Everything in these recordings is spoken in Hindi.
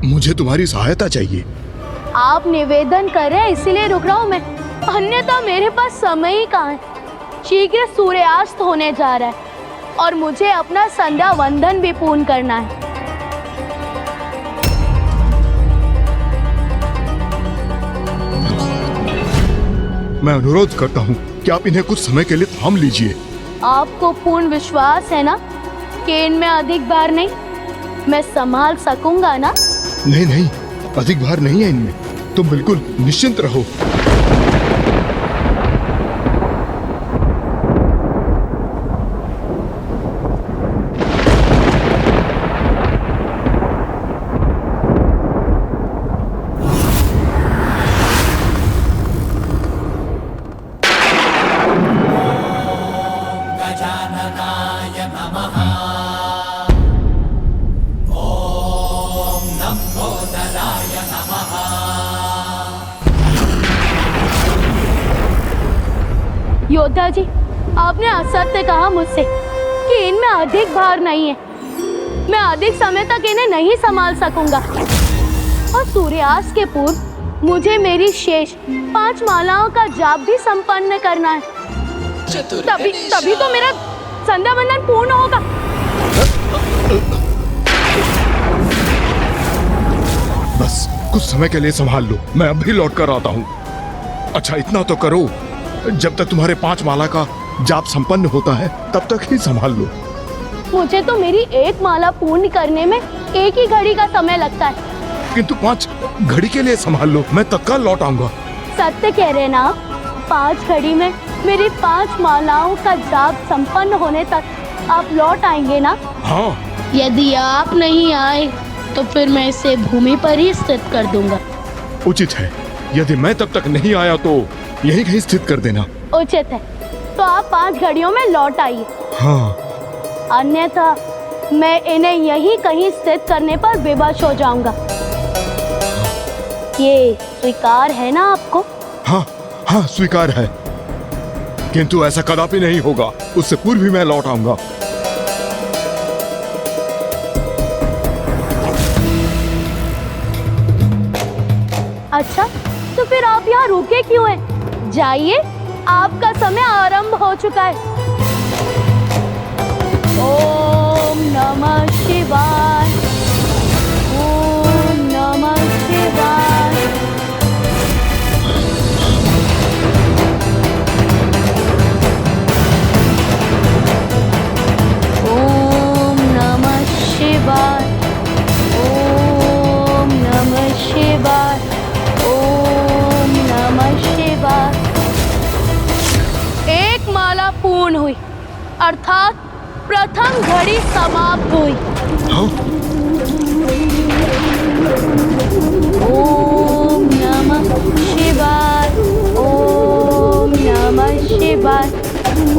मुझे तुम्हारी सहायता चाहिए। आप निवेदन कर रहे हैं इसीलिए रुक रहा हूँ मैं, अन्यथा मेरे पास समय ही कहाँ है। शीघ्र सूर्यास्त होने जा रहा है और मुझे अपना संध्या वंदन भी पूर्ण करना है। मैं अनुरोध करता हूँ कि आप इन्हें कुछ समय के लिए थाम लीजिए। आपको पूर्ण विश्वास है ना कि इनमें अधिक भार नहीं, मैं संभाल सकूंगा ना? नहीं नहीं, अधिक भार नहीं है इनमें, तुम बिल्कुल निश्चिंत रहो। योद्धा जी, आपने असत्य कहा मुझसे कि इनमें अधिक भार नहीं है। मैं अधिक समय तक इन्हें नहीं संभाल सकूंगा और सूर्यास्त के पूर्व मुझे मेरी शेष 5 मालाओं का जाप भी संपन्न करना है। तभी तो मेरा संध्या वंदन पूर्ण होगा। बस कुछ समय के लिए संभाल लो, मैं अभी लौट कर आता हूँ। अच्छा इतना तो करो, जब तक तुम्हारे 5 माला का जाप संपन्न होता है तब तक ही संभाल लो। मुझे तो मेरी 1 माला पूर्ण करने में 1 ही घड़ी का समय लगता है। किंतु 5 घड़ी के लिए संभाल लो, मैं तत्काल लौट आऊंगा। सत्य कह रहे ना आप? 5 घड़ी में मेरी 5 मालाओं का जाप संपन्न होने तक आप लौट आएंगे ना? हाँ। यदि आप नहीं आए तो फिर मैं इसे भूमि पर ही स्थित कर दूंगा। उचित है, यदि मैं तब तक नहीं आया तो यहीं कहीं स्थित कर देना। उचित है, तो आप 5 घड़ियों में लौट आइए। हाँ। अन्यथा मैं इन्हें यहीं कहीं स्थित करने पर विवश हो जाऊंगा। ये स्वीकार है ना आपको? हाँ हाँ स्वीकार है, किंतु ऐसा कदापि नहीं होगा। उससे पूर्व भी मैं लौट आऊंगा। अच्छा, तो फिर आप यहाँ रुके क्यों हैं? जाइए, आपका समय आरंभ हो चुका है। ओम नमः शिवाय, ओम नमः शिवाय। ओम नमः शिवाय, ओम नमः शिवाय, ओम नमः शिवाय। 1 माला पूर्ण हुई, अर्थात प्रथम घड़ी समाप्त हुई। हाँ? ओम नमः शिवाय, ओम नमः शिवाय,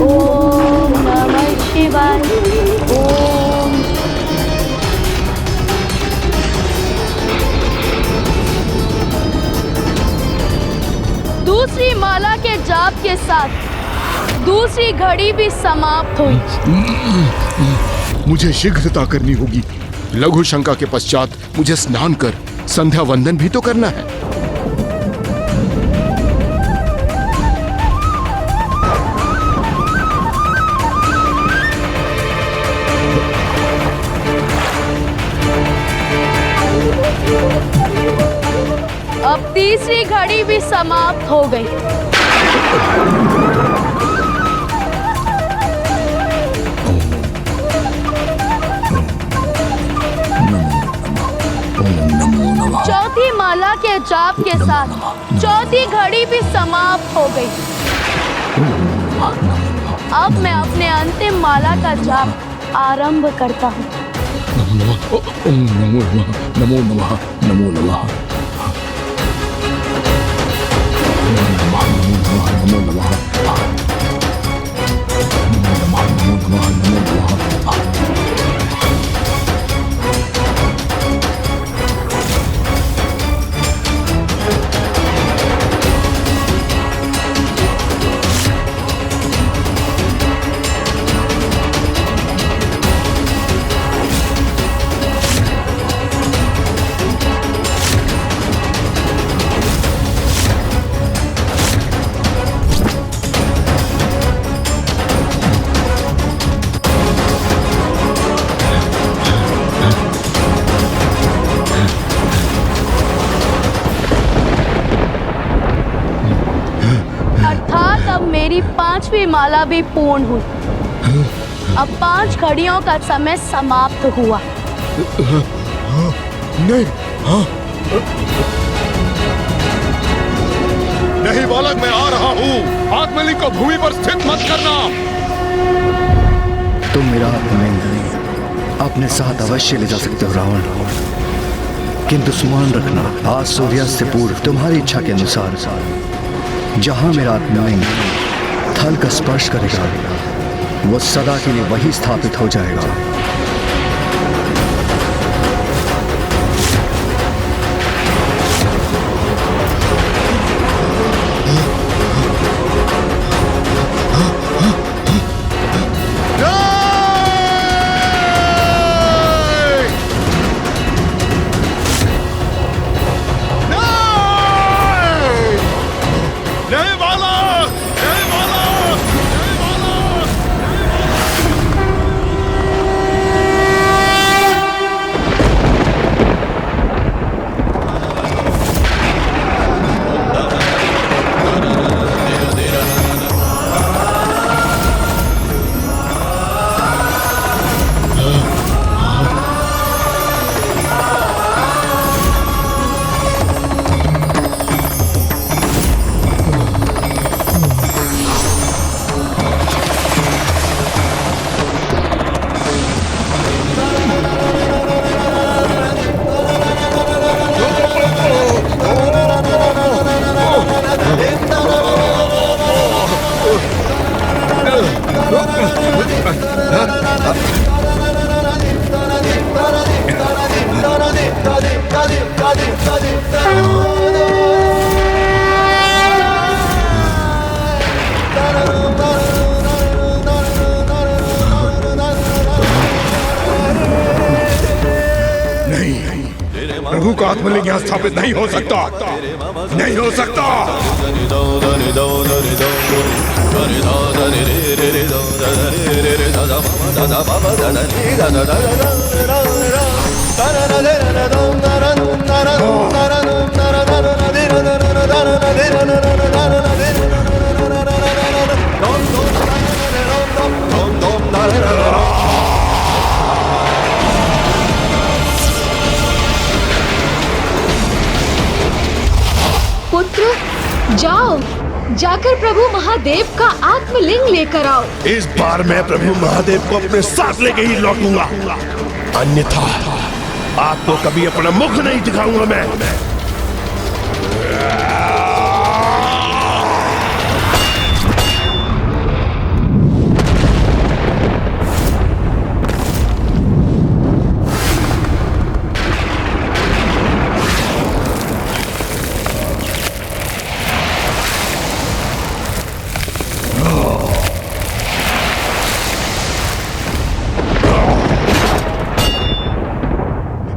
ओम नमः शिवाय, ओम। दूसरी माला के जाप के साथ दूसरी घड़ी भी समाप्त हुई। मुझे शीघ्रता करनी होगी। लघु शंका के पश्चात मुझे स्नान कर संध्या वंदन भी तो करना है। अब तीसरी घड़ी भी समाप्त हो गई। चौथी माला के जाप के साथ चौथी घड़ी भी समाप्त हो गई। अब मैं अपने अंतिम माला का जाप आरंभ करता हूँ। नमो नमः, नमो नमः, नमो नमः, नमो नमः, 5वीं माला भी पूर्ण हुई। अब 5 घड़ियों का समय समाप्त हुआ। नहीं, हाँ, नहीं बालक, मैं आ रहा हूँ। आत्मलिंग को भूमि पर स्थित मत करना। तुम मेरा आत्मलिंग अपने साथ अवश्य ले जा सकते हो रावण, किंतु स्मरण रखना, आज सूर्यास्त से पूर्व तुम्हारी इच्छा के अनुसार जहां मेरा आत्मलिंग थल का स्पर्श करेगा वो सदा के लिए वही स्थापित हो जाएगा। प्रभु का आत्मलिंग यहाँ स्थापित नहीं हो सकता, नहीं हो सकता। पुत्र, जाओ, जाकर प्रभु महादेव का आत्मलिंग लेकर आओ। इस बार मैं प्रभु महादेव को अपने साथ लेके ही लौटूंगा, अन्यथा आपको कभी अपना मुख नहीं दिखाऊंगा मैं।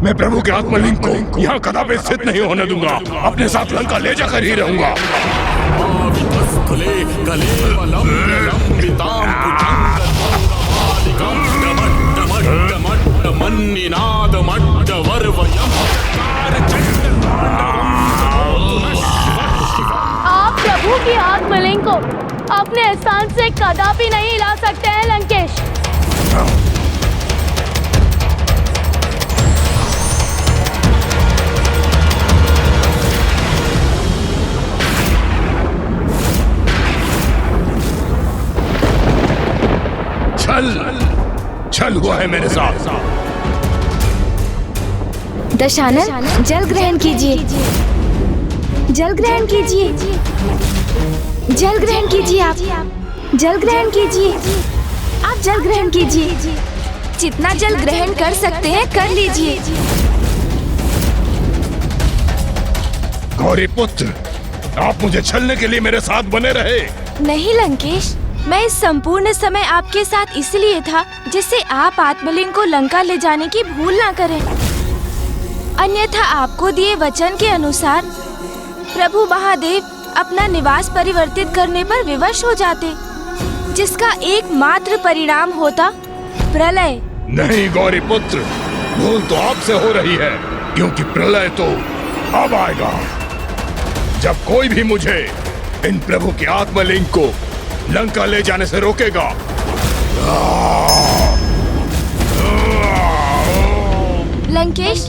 मैं प्रभु के आत्मलिंग को यहाँ कदापि स्थित नहीं होने दूंगा। अपने साथ लंका ले जाकर ही रहूंगा। आप प्रभु की आत्मलिंग को अपने स्थान से कदापि नहीं ला सकते हैं लंकेश। छल हुआ है मेरे साथ। दशानन, जल ग्रहण कीजिए, जल ग्रहण कीजिए, जल ग्रहण कीजिए, आप जल ग्रहण कीजिए, आप जल ग्रहण कीजिए। जितना जल ग्रहण कर सकते हैं कर लीजिए। गौरी पुत्र, आप मुझे छलने के लिए मेरे साथ बने रहे। नहीं लंकेश, मैं इस संपूर्ण समय आपके साथ इसलिए था जिससे आप आत्मलिंग को लंका ले जाने की भूल ना करें। अन्यथा आपको दिए वचन के अनुसार प्रभु महादेव अपना निवास परिवर्तित करने पर विवश हो जाते, जिसका एकमात्र परिणाम होता प्रलय। नहीं गौरी पुत्र, भूल तो आपसे हो रही है, क्योंकि प्रलय तो अब आएगा जब कोई भी मुझे इन प्रभु के आत्मलिंग को लंका ले जाने से रोकेगा। लंकेश,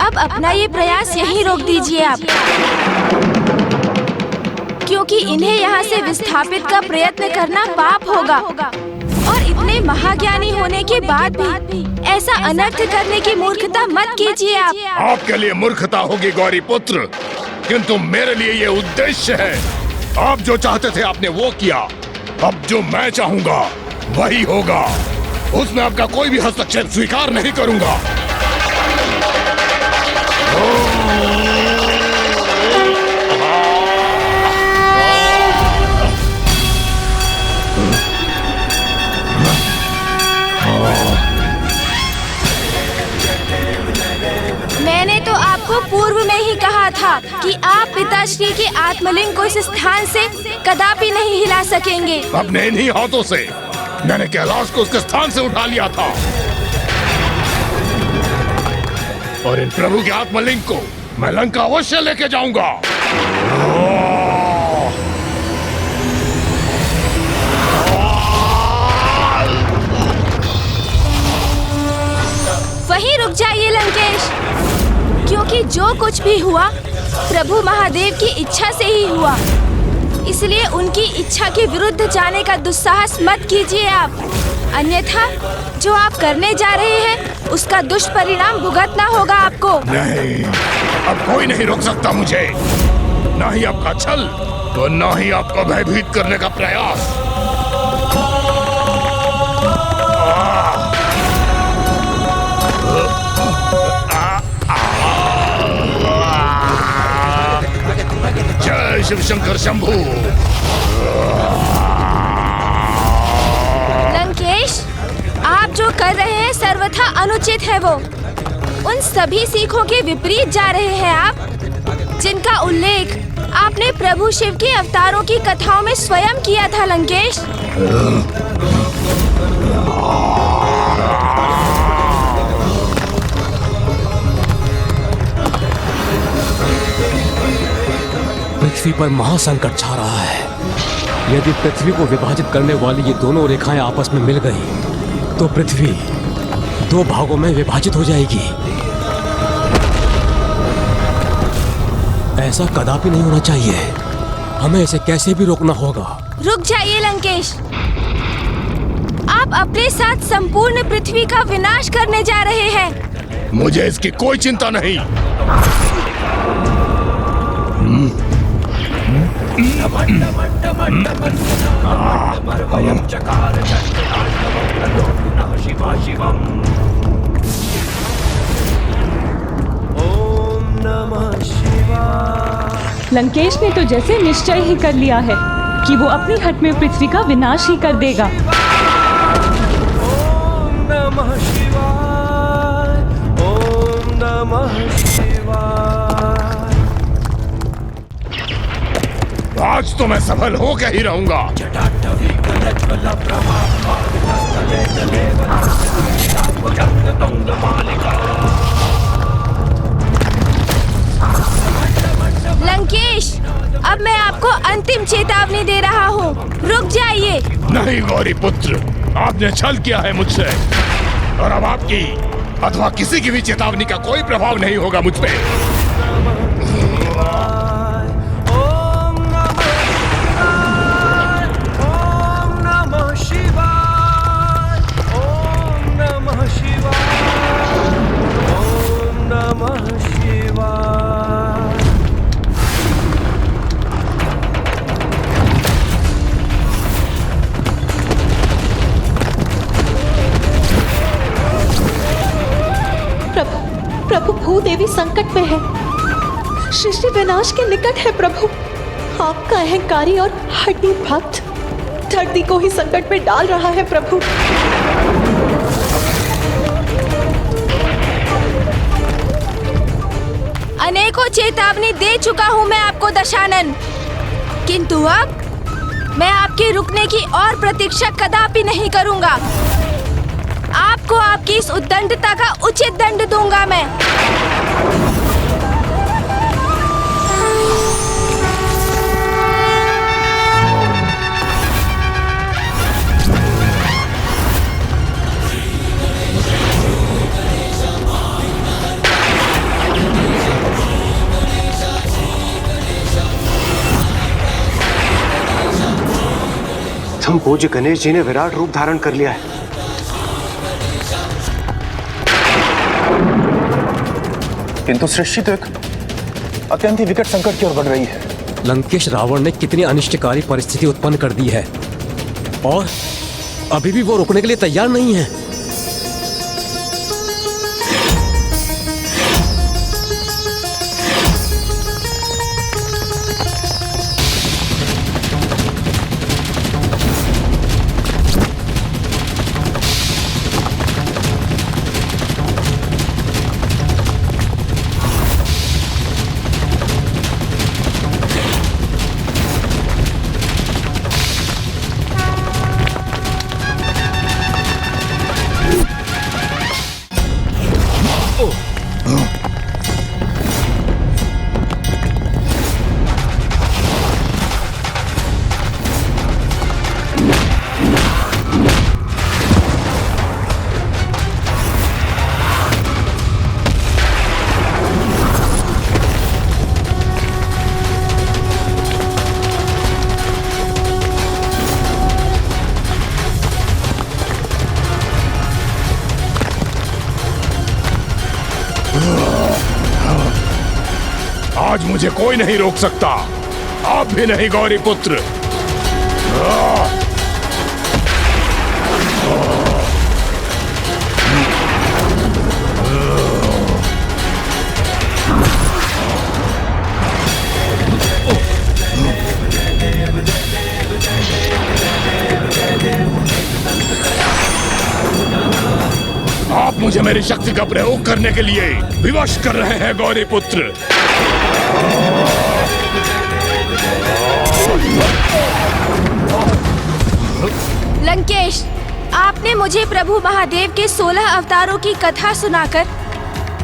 अब अपना ये प्रयास यहीं रोक दीजिए आप, क्योंकि इन्हें यहाँ से विस्थापित का प्रयत्न करना पाप होगा और इतने महाज्ञानी होने के बाद भी ऐसा अनर्थ करने की मूर्खता मत कीजिए आप। आपके लिए मूर्खता होगी गौरी पुत्र, किंतु मेरे लिए ये उद्देश्य है। आप जो चाहते थे आपने वो किया, अब जो मैं चाहूंगा वही होगा। उसमें आपका कोई भी हस्तक्षेप स्वीकार नहीं करूंगा। मैंने तो आपको पूर्व में ही कहा था कि आप पिताश्री के आत्मलिंग को इस स्थान से कदापि नहीं हिला सकेंगे। अपने इन्हीं हाथों से मैंने कैलाश को उसके स्थान से उठा लिया था और इन प्रभु के आत्मलिंग को मैं लंका अवश्य लेके जाऊंगा। वहीं रुक जाइए लंकेश, क्योंकि जो कुछ भी हुआ प्रभु महादेव की इच्छा से ही हुआ, इसलिए उनकी इच्छा के विरुद्ध जाने का दुस्साहस मत कीजिए आप, अन्यथा जो आप करने जा रहे हैं उसका दुष्परिणाम भुगतना होगा आपको। नहीं, अब कोई नहीं रोक सकता मुझे, ना ही आपका छल तो ना ही आपको भयभीत करने का प्रयास। जय शिव शंकर शंभू। लंकेश, आप जो कर रहे हैं सर्वथा अनुचित है। वो उन सभी सीखों के विपरीत जा रहे हैं आप, जिनका उल्लेख आपने प्रभु शिव के अवतारों की कथाओं में स्वयं किया था लंकेश। पृथ्वी पर महासंकट छा रहा है। यदि पृथ्वी को विभाजित करने वाली ये दोनों रेखाएं आपस में मिल गई तो पृथ्वी दो भागों में विभाजित हो जाएगी। ऐसा कदापि नहीं होना चाहिए, हमें इसे कैसे भी रोकना होगा। रुक जाइए लंकेश, आप अपने साथ संपूर्ण पृथ्वी का विनाश करने जा रहे हैं। मुझे इसकी कोई चिंता नहीं। लंकेश ने तो जैसे निश्चय ही कर लिया है कि वो अपनी हट में पृथ्वी का विनाश ही कर देगा। ओम नमः शिवाय, ओम नमः शिवाय। आज तो मैं सफल होकर ही रहूंगा। लंकेश, अब मैं आपको अंतिम चेतावनी दे रहा हूँ, रुक जाइए। नहीं गौरी पुत्र, आपने छल किया है मुझसे और अब आपकी अथवा किसी की भी चेतावनी का कोई प्रभाव नहीं होगा मुझ पे। प्रभु, भूदेवी संकट में है, सृष्टि विनाश के निकट है। प्रभु, आपका अहंकारी और हठी भक्त धरती को ही संकट में डाल रहा है। प्रभु, अनेकों चेतावनी दे चुका हूँ मैं आपको दशानन, किंतु अब मैं आपके रुकने की और प्रतीक्षा कदापि नहीं करूँगा। आपको आपकी इस उद्दंडता का उचित दंड दूंगा मैं। प्रथम पूज्य गणेश जी ने विराट रूप धारण कर लिया है। किंतु सृष्टि तो एक अत्यंत ही विकट संकट की ओर बढ़ रही है। लंकेश रावण ने कितनी अनिष्टकारी परिस्थिति उत्पन्न कर दी है और अभी भी वो रुकने के लिए तैयार नहीं है। आज मुझे कोई नहीं रोक सकता, आप भी नहीं गौरी पुत्र। आप मुझे मेरी शक्ति का प्रयोग करने के लिए विवश कर रहे हैं गौरी पुत्र। लंकेश, आपने मुझे प्रभु महादेव के 16 अवतारों की कथा सुनाकर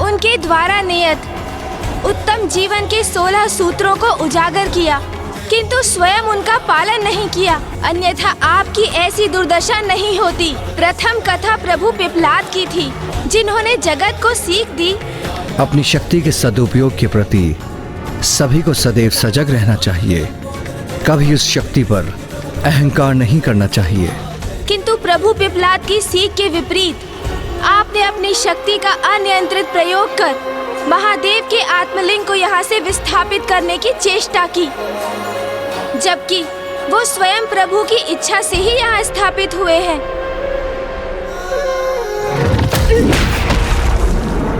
उनके द्वारा नियत उत्तम जीवन के 16 सूत्रों को उजागर किया, किंतु स्वयं उनका पालन नहीं किया, अन्यथा आपकी ऐसी दुर्दशा नहीं होती। प्रथम कथा प्रभु पिपलाद की थी, जिन्होंने जगत को सीख दी। अपनी शक्ति के सदुपयोग के प्रति सभी को सदैव सजग रहना चाहिए, कभी उस शक्ति पर अहंकार नहीं करना चाहिए। किंतु प्रभु पिपलाद की सीख के विपरीत आपने अपनी शक्ति का अनियंत्रित प्रयोग कर महादेव के आत्मलिंग को यहाँ से विस्थापित करने की चेष्टा की, जबकि वो स्वयं प्रभु की इच्छा से ही यहाँ स्थापित हुए हैं।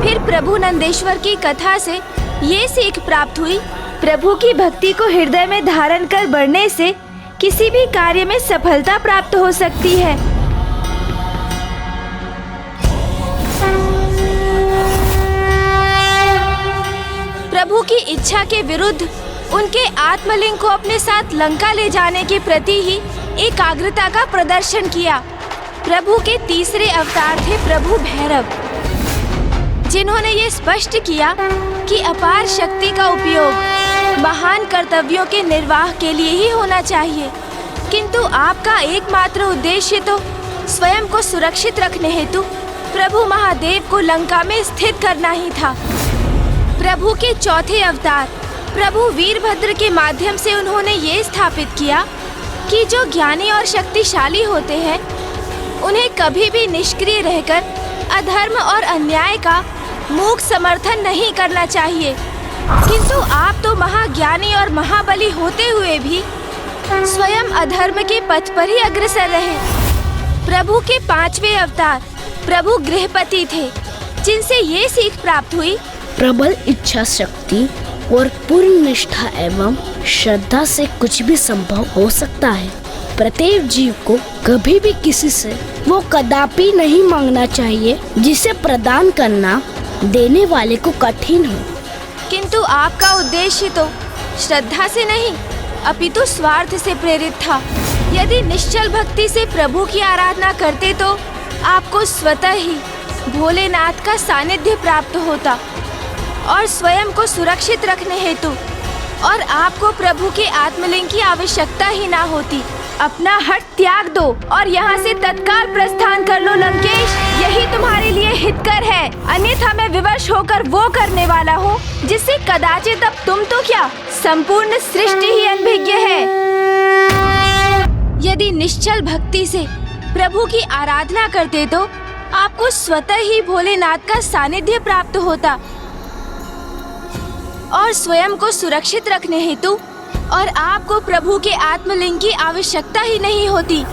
फिर प्रभु नंदेश्वर की कथा से ये सीख प्राप्त हुई, प्रभु की भक्ति को हृदय में धारण कर बढ़ने से किसी भी कार्य में सफलता प्राप्त हो सकती है। प्रभु की इच्छा के विरुद्ध उनके आत्मलिंग को अपने साथ लंका ले जाने के प्रति ही एकाग्रता का प्रदर्शन किया। प्रभु के तीसरे अवतार थे प्रभु भैरव, जिन्होंने ये स्पष्ट किया कि अपार शक्ति का उपयोग महान कर्तव्यों के निर्वाह के लिए ही होना चाहिए, किंतु आपका एकमात्र उद्देश्य तो स्वयं को सुरक्षित रखने हेतु प्रभु महादेव को लंका में स्थित करना ही था। प्रभु के चौथे अवतार प्रभु वीरभद्र के माध्यम से उन्होंने ये स्थापित किया कि जो ज्ञानी और शक्तिशाली होते हैं उन्हें कभी भी निष्क्रिय रहकर अधर्म और अन्याय का मूक समर्थन नहीं करना चाहिए, किंतु आप तो महाज्ञानी और महाबली होते हुए भी स्वयं अधर्म के पथ पर ही अग्रसर रहे। प्रभु के पांचवें अवतार प्रभु गृहपति थे, जिनसे ये सीख प्राप्त हुई, प्रबल इच्छा शक्ति और पूर्ण निष्ठा एवं श्रद्धा से कुछ भी संभव हो सकता है। प्रत्येक जीव को कभी भी किसी से वो कदापि नहीं मांगना चाहिए जिसे प्रदान करना देने वाले को कठिन हो। किंतु आपका उद्देश्य तो श्रद्धा से नहीं अपितु स्वार्थ से प्रेरित था। यदि निश्चल भक्ति से प्रभु की आराधना करते तो आपको स्वतः ही भोलेनाथ का सानिध्य प्राप्त होता और स्वयं को सुरक्षित रखने हेतु और आपको प्रभु के आत्मलिंग की आवश्यकता ही ना होती। अपना हठ त्याग दो और यहाँ से तत्काल प्रस्थान कर लो लंकेश, यही तुम्हारे लिए हितकर है, अन्यथा मैं विवश होकर वो करने वाला हूँ जिससे कदाचित अब तुम तो क्या संपूर्ण सृष्टि ही अनभिज्ञ है। यदि निश्चल भक्ति से प्रभु की आराधना करते तो आपको स्वतः ही भोलेनाथ का सानिध्य प्राप्त होता और स्वयं को सुरक्षित रखने हेतु और आपको प्रभु के आत्मलिंग की आवश्यकता ही नहीं होती।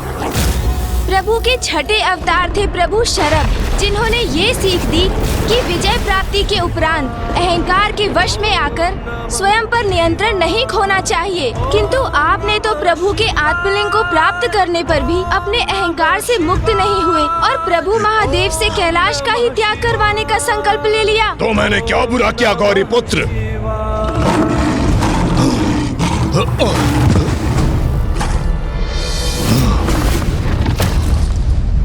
प्रभु के छठे अवतार थे प्रभु शरभ, जिन्होंने ये सीख दी कि विजय प्राप्ति के उपरांत अहंकार के वश में आकर स्वयं पर नियंत्रण नहीं खोना चाहिए। किंतु आपने तो प्रभु के आत्मलिंग को प्राप्त करने पर भी अपने अहंकार से मुक्त नहीं हुए और प्रभु महादेव से कैलाश का ही त्याग करवाने का संकल्प ले लिया। तो मैंने क्या बुरा किया गौरी पुत्र?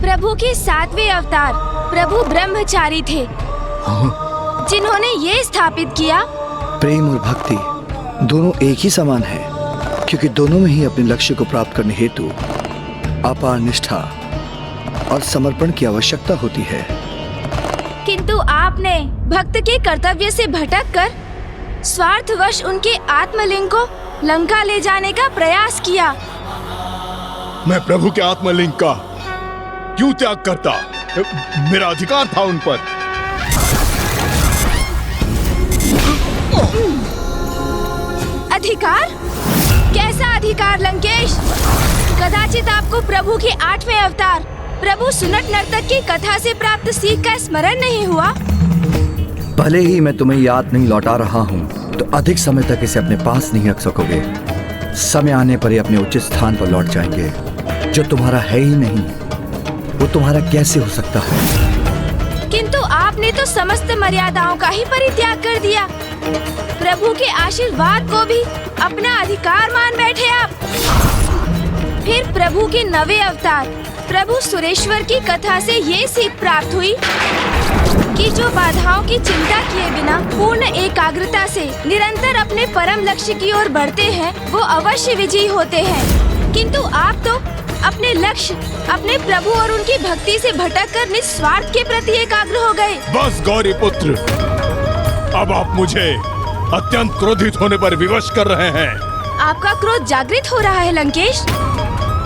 प्रभु के 7वें अवतार प्रभु ब्रह्मचारी थे, जिन्होंने ये स्थापित किया प्रेम और भक्ति दोनों एक ही समान है, क्योंकि दोनों में ही अपने लक्ष्य को प्राप्त करने हेतु अपार निष्ठा और समर्पण की आवश्यकता होती है। किंतु आपने भक्त के कर्तव्य से भटक कर स्वार्थवश उनके आत्मलिंग को लंका ले जाने का प्रयास किया। मैं प्रभु के आत्मलिंग का क्यों त्याग करता? मेरा अधिकार था उन पर। अधिकार? कैसा अधिकार लंकेश? कदाचित आपको प्रभु के 8वें अवतार प्रभु सुनट नर्तक की कथा से प्राप्त सीख का स्मरण नहीं हुआ? भले ही मैं तुम्हें याद नहीं लौटा रहा हूँ, तो अधिक समय तक इसे अपने पास नहीं रख सकोगे। समय आने पर ये अपने उचित स्थान पर लौट जाएंगे। जो तुम्हारा है ही नहीं, वो तुम्हारा कैसे हो सकता है? किंतु आपने तो समस्त मर्यादाओं का ही परित्याग कर दिया। प्रभु के आशीर्वाद को भी अपना अधिकार मान बैठे आप। फिर प्रभु के 9वें अवतार प्रभु सुरेश्वर की कथा से ये सीख प्राप्त हुई कि जो बाधाओं की चिंता किए बिना पूर्ण एकाग्रता से निरंतर अपने परम लक्ष्य की ओर बढ़ते हैं, वो अवश्य विजयी होते हैं। किंतु आप तो अपने लक्ष्य, अपने प्रभु और उनकी भक्ति से भटककर निस्वार्थ के प्रति एकाग्र हो गए। बस गौरी पुत्र, अब आप मुझे अत्यंत क्रोधित होने पर विवश कर रहे हैं। आपका क्रोध जागृत हो रहा है लंकेश।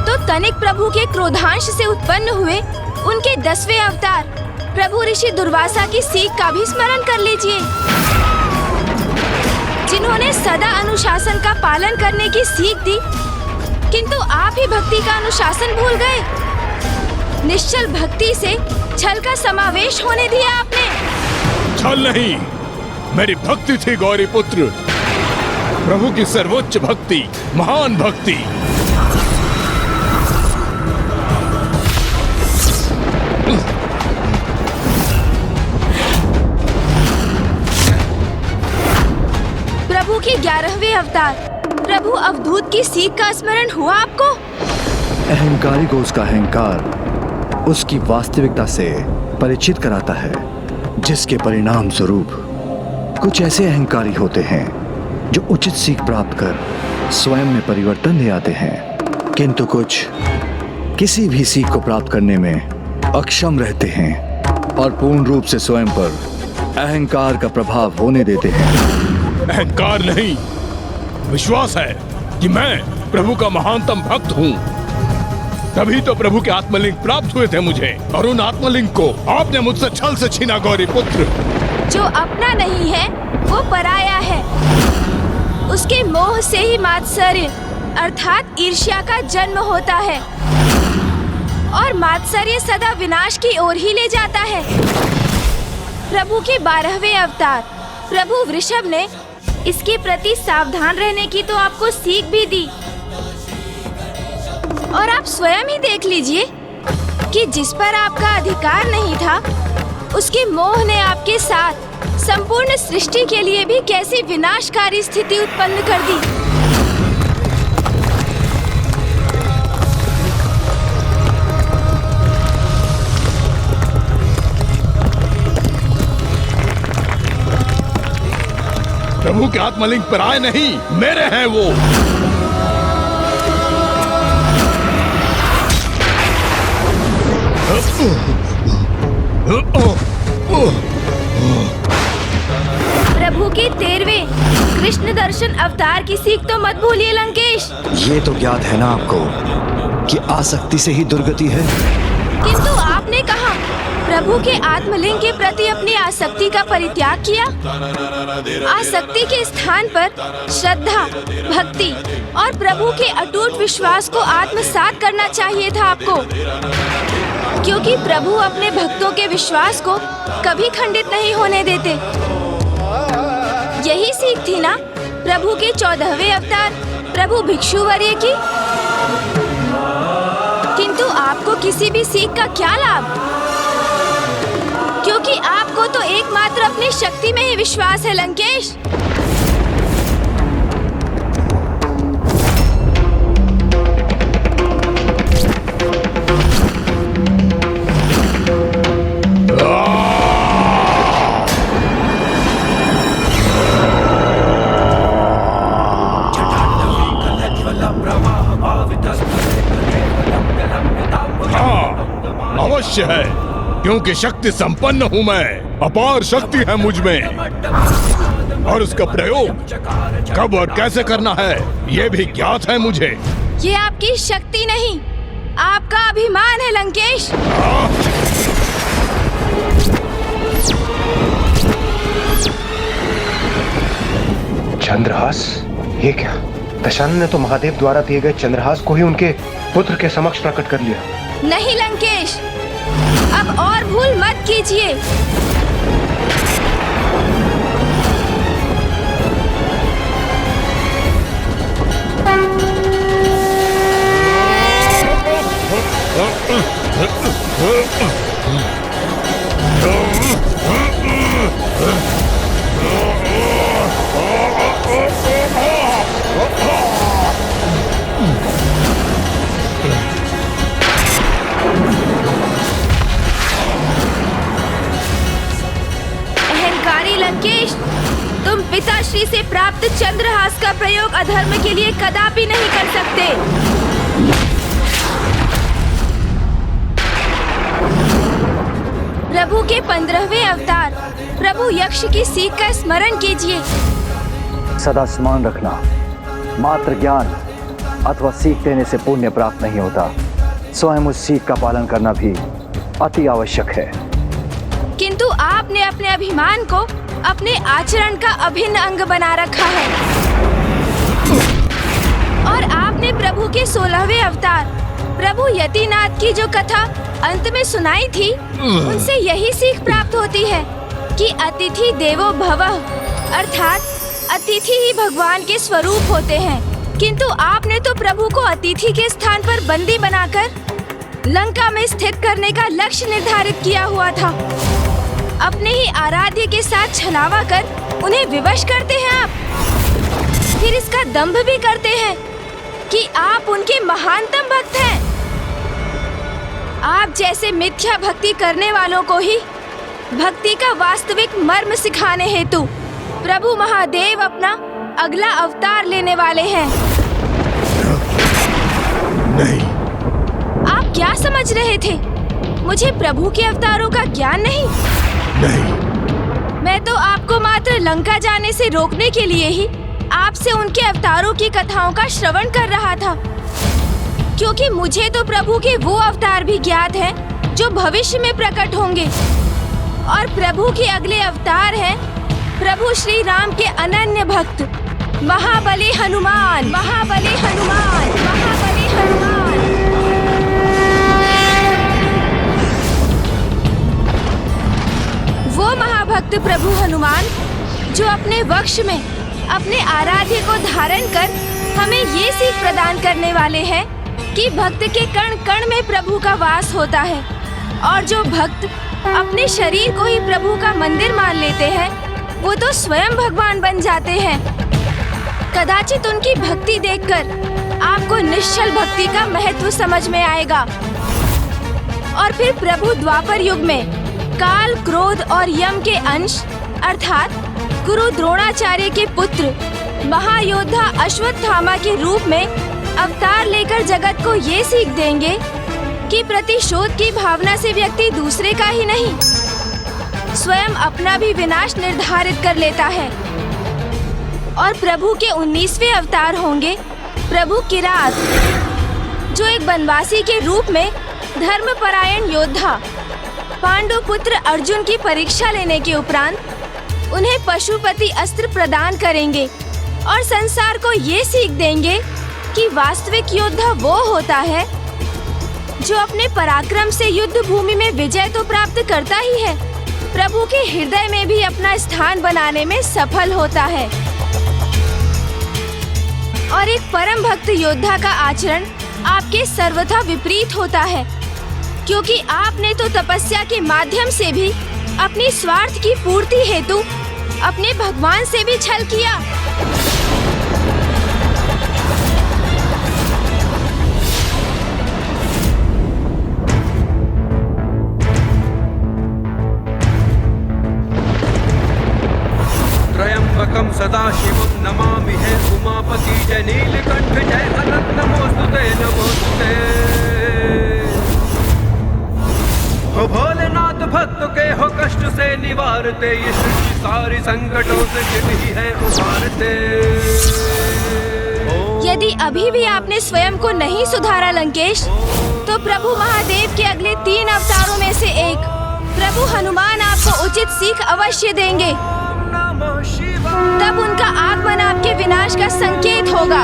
तो तनिक प्रभु के क्रोधांश से उत्पन्न हुए उनके 10वें अवतार प्रभु ऋषि दुर्वासा की सीख का भी स्मरण कर लीजिए, जिन्होंने सदा अनुशासन का पालन करने की सीख दी। किंतु आप ही भक्ति का अनुशासन भूल गए। निश्चल भक्ति से छल का समावेश होने दिया आपने। छल नहीं, मेरी भक्ति थी गौरी पुत्र, प्रभु की सर्वोच्च भक्ति, महान भक्ति। प्रभु के 11वें अवतार प्रभु अवधूत की सीख का स्मरण हुआ आपको? अहंकारी को उसका अहंकार उसकी वास्तविकता से परिचित कराता है, जिसके परिणाम स्वरूप कुछ ऐसे अहंकारी होते हैं जो उचित सीख प्राप्त कर स्वयं में परिवर्तन ले आते हैं, किंतु कुछ किसी भी सीख को प्राप्त करने में अक्षम रहते हैं और पूर्ण रूप से स्वयं पर अहंकार का प्रभाव होने देते हैं। अहंकार नहीं, विश्वास है कि मैं प्रभु का महानतम भक्त हूँ। तभी तो प्रभु के आत्मलिंग प्राप्त हुए थे मुझे, और उन आत्मलिंग को आपने मुझसे छल से छीना गौरी पुत्र। जो अपना नहीं है वो पराया है। उसके मोह से ही मात्सर्य अर्थात ईर्ष्या का जन्म होता है, और मात्सर्य सदा विनाश की ओर ही ले जाता है। प्रभु के 12वें अवतार प्रभु वृषभ ने इसके प्रति सावधान रहने की तो आपको सीख भी दी, और आप स्वयं ही देख लीजिए कि जिस पर आपका अधिकार नहीं था, उसके मोह ने आपके साथ संपूर्ण सृष्टि के लिए भी कैसी विनाशकारी स्थिति उत्पन्न कर दी। प्रभु के आत्मलिंग पर आए नहीं, मेरे हैं वो। प्रभु के 13वें कृष्ण दर्शन अवतार की सीख तो मत भूलिए लंकेश। ये तो ज्ञात है ना आपको कि आसक्ति से ही दुर्गति है। किंतु आपने कहा प्रभु के आत्मलिंग के प्रति अपनी आसक्ति का परित्याग किया। आसक्ति के स्थान पर श्रद्धा, भक्ति और प्रभु के अटूट विश्वास को आत्मसात करना चाहिए था आपको, क्योंकि प्रभु अपने भक्तों के विश्वास को कभी खंडित नहीं होने देते। यही सीख थी ना प्रभु के 14वें अवतार प्रभु भिक्षुवर्य की। किंतु आपको किसी भी सीख का क्या लाभ, क्योंकि आपको तो एकमात्र अपनी शक्ति में ही विश्वास है लंकेश। अवश्य है, क्योंकि शक्ति संपन्न हूँ मैं, अपार शक्ति है मुझ में, और उसका प्रयोग कब और कैसे करना है ये भी ज्ञात है मुझे। ये आपकी शक्ति नहीं, आपका अभिमान है लंकेश। चंद्रहास? ये क्या? दशानन ने तो महादेव द्वारा दिए गए चंद्रहास को ही उनके पुत्र के समक्ष प्रकट कर लिया। नहीं लंकेश, अब और भूल मत कीजिए। लंकेश, तुम पिताश्री से प्राप्त चंद्रहास का प्रयोग अधर्म के लिए कदापि नहीं कर सकते। प्रभु के 15वें अवतार प्रभु यक्ष की सीख का स्मरण कीजिए। सदा स्मरण रखना, मात्र ज्ञान अथवा सीख देने से पुण्य प्राप्त नहीं होता, स्वयं उस सीख का पालन करना भी अति आवश्यक है। किंतु आपने अपने अभिमान को अपने आचरण का अभिन्न अंग बना रखा है, और आपने प्रभु के 16वें अवतार प्रभु यतिनाथ की जो कथा अंत में सुनाई थी, उनसे यही सीख प्राप्त होती है कि अतिथि देवो भवः, अर्थात अतिथि ही भगवान के स्वरूप होते हैं। किंतु आपने तो प्रभु को अतिथि के स्थान पर बंदी बनाकर लंका में स्थित करने का लक्ष्य निर्धारित किया हुआ था। अपने ही आराध्य के साथ छलावा कर उन्हें विवश करते हैं आप, फिर इसका दंभ भी करते हैं कि आप उनके महानतम भक्त हैं। आप जैसे मिथ्या भक्ति करने वालों को ही भक्ति का वास्तविक मर्म सिखाने हेतु प्रभु महादेव अपना अगला अवतार लेने वाले हैं। नहीं। आप क्या समझ रहे थे? मुझे प्रभु के अवतारों का ज्ञान नहीं? नहीं। मैं तो आपको मात्र लंका जाने से रोकने के लिए ही आपसे उनके अवतारों की कथाओं का श्रवण कर रहा था, क्योंकि मुझे तो प्रभु के वो अवतार भी ज्ञात हैं जो भविष्य में प्रकट होंगे, और प्रभु के अगले अवतार हैं प्रभु श्री राम के अनन्य भक्त महाबली हनुमान। महाबली हनुमान, महाबली हनुमान। वो महाभक्त प्रभु हनुमान जो अपने वक्ष में अपने आराध्य को धारण कर हमें ये सीख प्रदान करने वाले हैं कि भक्त के कण कण में प्रभु का वास होता है, और जो भक्त अपने शरीर को ही प्रभु का मंदिर मान लेते हैं वो तो स्वयं भगवान बन जाते हैं। कदाचित उनकी भक्ति देखकर आपको निश्चल भक्ति का महत्व समझ में आएगा, और फिर प्रभु द्वापर युग में काल, क्रोध और यम के अंश अर्थात गुरु द्रोणाचार्य के पुत्र महायोद्धा अश्वत्थामा के रूप में अवतार लेकर जगत को ये सीख देंगे कि प्रतिशोध की भावना से व्यक्ति दूसरे का ही नहीं, स्वयं अपना भी विनाश निर्धारित कर लेता है। और प्रभु के 19वें अवतार होंगे प्रभु किरात, जो एक वनवासी के रूप में धर्मपरायण योद्धा पांडु पुत्र अर्जुन की परीक्षा लेने के उपरांत उन्हें पशुपति अस्त्र प्रदान करेंगे और संसार को ये सीख देंगे कि वास्तविक योद्धा वो होता है जो अपने पराक्रम से युद्ध भूमि में विजय तो प्राप्त करता ही है, प्रभु के हृदय में भी अपना स्थान बनाने में सफल होता है। और एक परम भक्त योद्धा का आचरण आपके सर्वथा विपरीत होता है, क्योंकि आपने तो तपस्या के माध्यम से भी अपनी स्वार्थ की पूर्ति हेतु अपने भगवान से भी छल किया। त्र्यंबकं सदाशिवं नमामि हे उमापति जय नीलकंठ जय अनंत नमोस्तुते नमोस्तुते। हो भोलेनाथ भक्त के हो कष्ट से निवारते, ये सृष्टि सारी संकटों से ही है उबारते। यदि अभी भी आपने स्वयं को नहीं सुधारा लंकेश, तो प्रभु महादेव के अगले 3 अवतारों में से एक प्रभु हनुमान आपको उचित सीख अवश्य देंगे। तब उनका आगमन आपके विनाश का संकेत होगा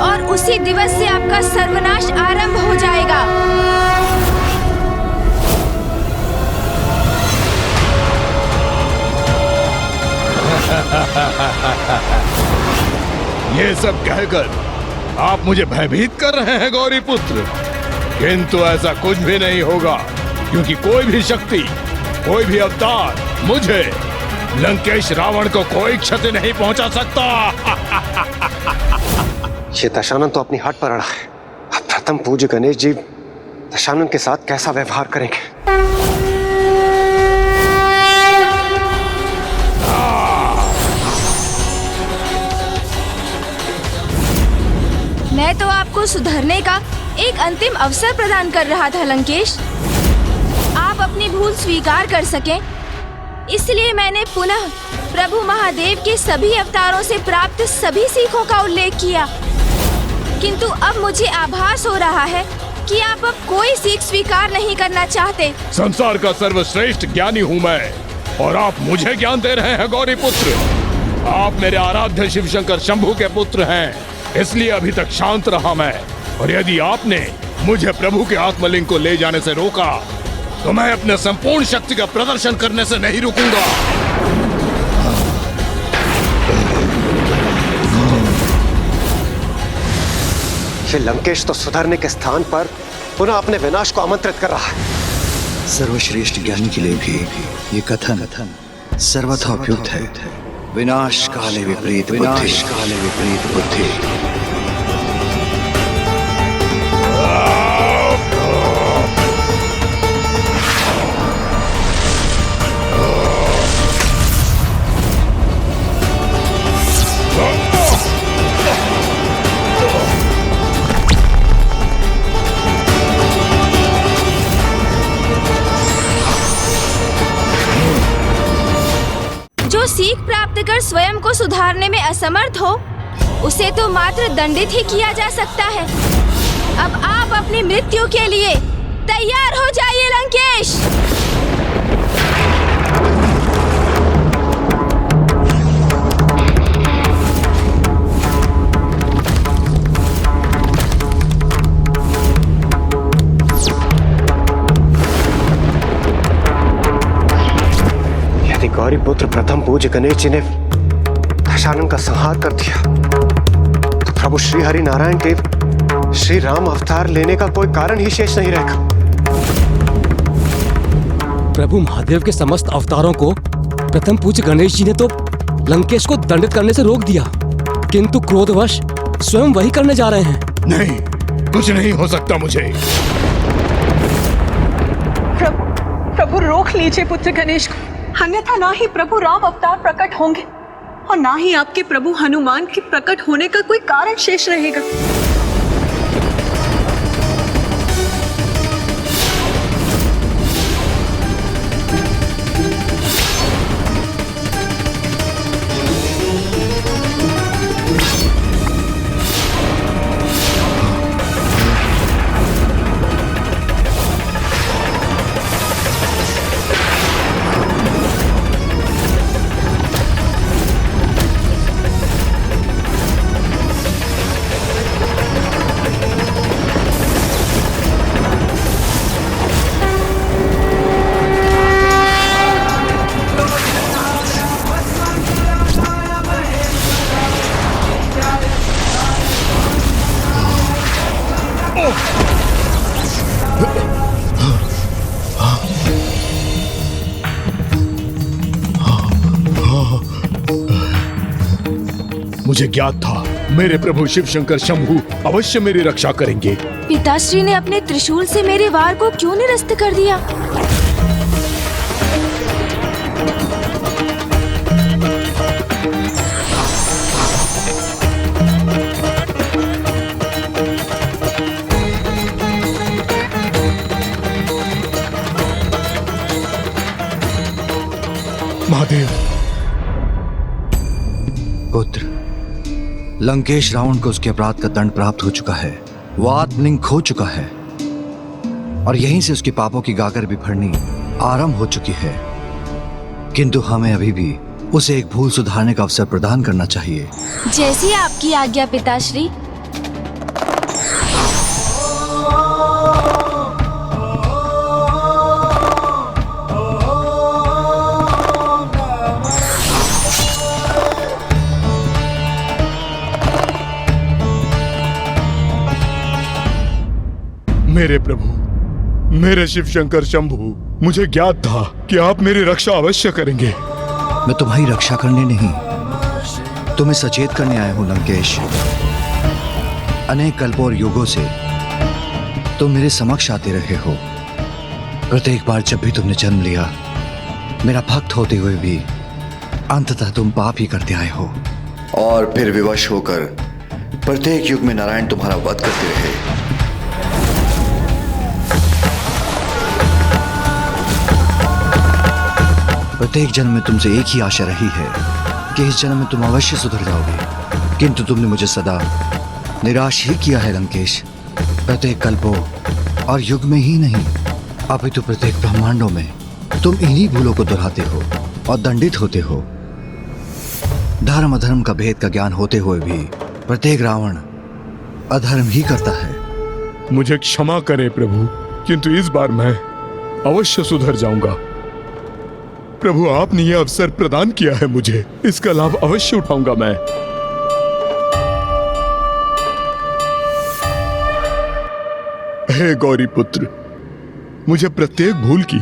और उसी दिवस से आपका सर्वनाश आरंभ हो जाएगा। ये सब कहकर आप मुझे भयभीत कर रहे हैं गौरी पुत्र, किंतु ऐसा कुछ भी नहीं होगा, क्योंकि कोई भी शक्ति, कोई भी अवतार मुझे, लंकेश रावण को कोई क्षति नहीं पहुंचा सकता। ये दशानन तो अपनी हट पर अड़ा है। अब प्रथम पूज्य गणेश जी दशानन के साथ कैसा व्यवहार करेंगे? मैं तो आपको सुधरने का एक अंतिम अवसर प्रदान कर रहा था लंकेश। आप अपनी भूल स्वीकार कर सकें, इसलिए मैंने पुनः प्रभु महादेव के सभी अवतारों से प्राप्त सभी सीखों का उल्लेख किया। किंतु अब मुझे आभास हो रहा है कि आप अब कोई सीख स्वीकार नहीं करना चाहते। संसार का सर्वश्रेष्ठ ज्ञानी हूँ मैं, और आप मुझे ज्ञान दे रहे हैं गौरी पुत्र। आप मेरे आराध्य शिव शंकर शंभू के पुत्र हैं, इसलिए अभी तक शांत रहा मैं। और यदि आपने मुझे प्रभु के आत्मलिंग को ले जाने से रोका, तो मैं अपने संपूर्ण शक्ति का प्रदर्शन करने से नहीं रुकूंगा। ये लंकेश तो सुधरने के स्थान पर पुनः अपने विनाश को आमंत्रित कर रहा है। सर्वश्रेष्ठ ज्ञानी के लिए भी ये कथन सर्वथा उपयुक्त है। विनाश काले विपरीत बुद्धि। जो सीख प्राप्त कर स्वयं को सुधारने में असमर्थ हो, उसे तो मात्र दंडित ही किया जा सकता है। अब आप अपनी मृत्यु के लिए तैयार हो जाइए लंकेश। गौरी पुत्र प्रथम पूज्य गणेश जी ने दशानन का संहार कर दिया, तो प्रभु श्री हरि नारायण देव श्री राम अवतार लेने का कोई कारण ही शेष नहीं रहेगा। प्रभु महादेव के समस्त अवतारों को प्रथम पूज्य गणेश जी ने तो लंकेश को दंडित करने से रोक दिया, किंतु क्रोधवश स्वयं वही करने जा रहे हैं। नहीं, कुछ नहीं हो सकता मुझे। प्रभु रोक लीजिए पुत्र गणेश को, अन्यथा ना ही प्रभु राम अवतार प्रकट होंगे और ना ही आपके प्रभु हनुमान के प्रकट होने का कोई कारण शेष रहेगा। मुझे ज्ञात था मेरे प्रभु शिव शंकर शंभू अवश्य मेरी रक्षा करेंगे। पिताश्री ने अपने त्रिशूल से मेरे वार को क्यों निरस्त कर दिया? महादेव। पुत्र, लंकेश रावण को उसके अपराध का दंड प्राप्त हो चुका है। वो आत्मलिंग खो चुका है और यहीं से उसके पापों की गागर भी भरनी आरंभ हो चुकी है। किंतु हमें अभी भी उसे एक भूल सुधारने का अवसर प्रदान करना चाहिए। जैसी आपकी आज्ञा पिताश्री। मेरे प्रभु, मेरे शिव शंकर शंभू, मुझे ज्ञात था कि आप मेरी रक्षा अवश्य करेंगे। मैं तुम्हारी रक्षा करने नहीं, तुम्हें सचेत करने आया हूं लंकेश। अनेक कल्पों और युगों से तुम मेरे समक्ष आते रहे हो। प्रत्येक बार जब भी तुमने जन्म लिया, मेरा भक्त होते हुए भी अंततः तुम पाप ही करते आए हो। और फिर विवश होकर प्रत्येक युग में नारायण तुम्हारा वध करते रहे। प्रत्येक जन्म में तुमसे एक ही आशा रही है कि इस जन्म में तुम अवश्य सुधर जाओगे, किंतु तुमने मुझे सदा निराश ही किया है लंकेश। प्रत्येक कल्पों और युग में ही नहीं, अपितु प्रत्येक ब्रह्मांडों में तुम इन्हीं भूलों को दोहराते हो और दंडित होते हो। धर्म अधर्म का भेद का ज्ञान होते हुए भी प्रत्येक रावण अधर्म ही करता है। मुझे क्षमा करें प्रभु, किंतु इस बार मैं अवश्य सुधर जाऊंगा। प्रभु, आपने यह अवसर प्रदान किया है मुझे, इसका लाभ अवश्य उठाऊंगा मैं। हे गौरी पुत्र, मुझे प्रत्येक भूल की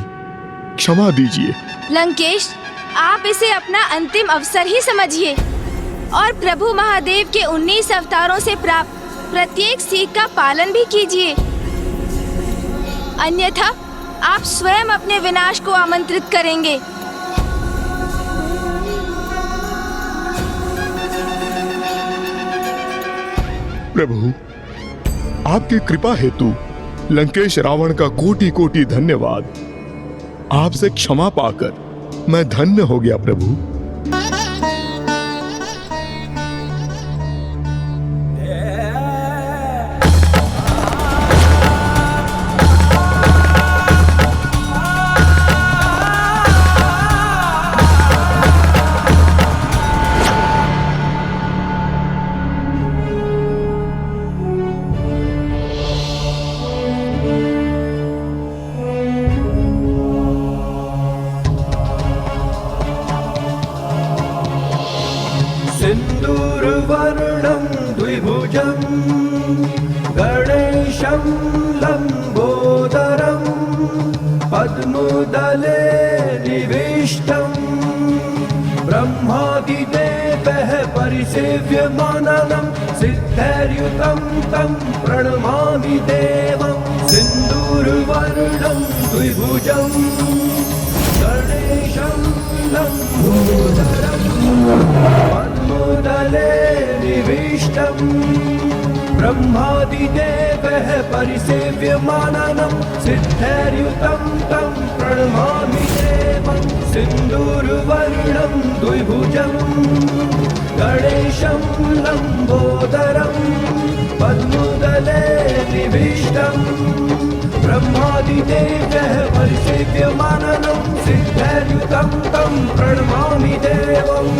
क्षमा दीजिए। लंकेश, आप इसे अपना अंतिम अवसर ही समझिए और प्रभु महादेव के 19 अवतारों से प्राप्त प्रत्येक सीख का पालन भी कीजिए। अन्यथा आप स्वयं अपने विनाश को आमंत्रित करेंगे। प्रभु, आपकी कृपा हेतु लंकेश रावण का कोटि कोटि धन्यवाद। आपसे क्षमा पाकर मैं धन्य हो गया प्रभु। सिन्दूरवर्णं द्विभुजं गणेशं लम्बोदरं पद्मदले निविष्टं ब्रह्मादिदेवः परिसेव्यमानं सिद्धैर्युतं तं प्रणमामि देवं। सिन्दूरवर्णं द्विभुजं गणेशं लम्बोदरं पद्मदले निविष्टं ब्रह्मादिदेवः परिसेव्यमानं सिद्धैर्युतं तं प्रणमामि देवं। सिन्दूरवर्णं द्विभुजं गणेशं लम्बोदरं पद्मदले निविष्टं ब्रह्मादिदेवः परिसेव्यमानं सिद्धैर्युतं तं प्रणमामि देवम्।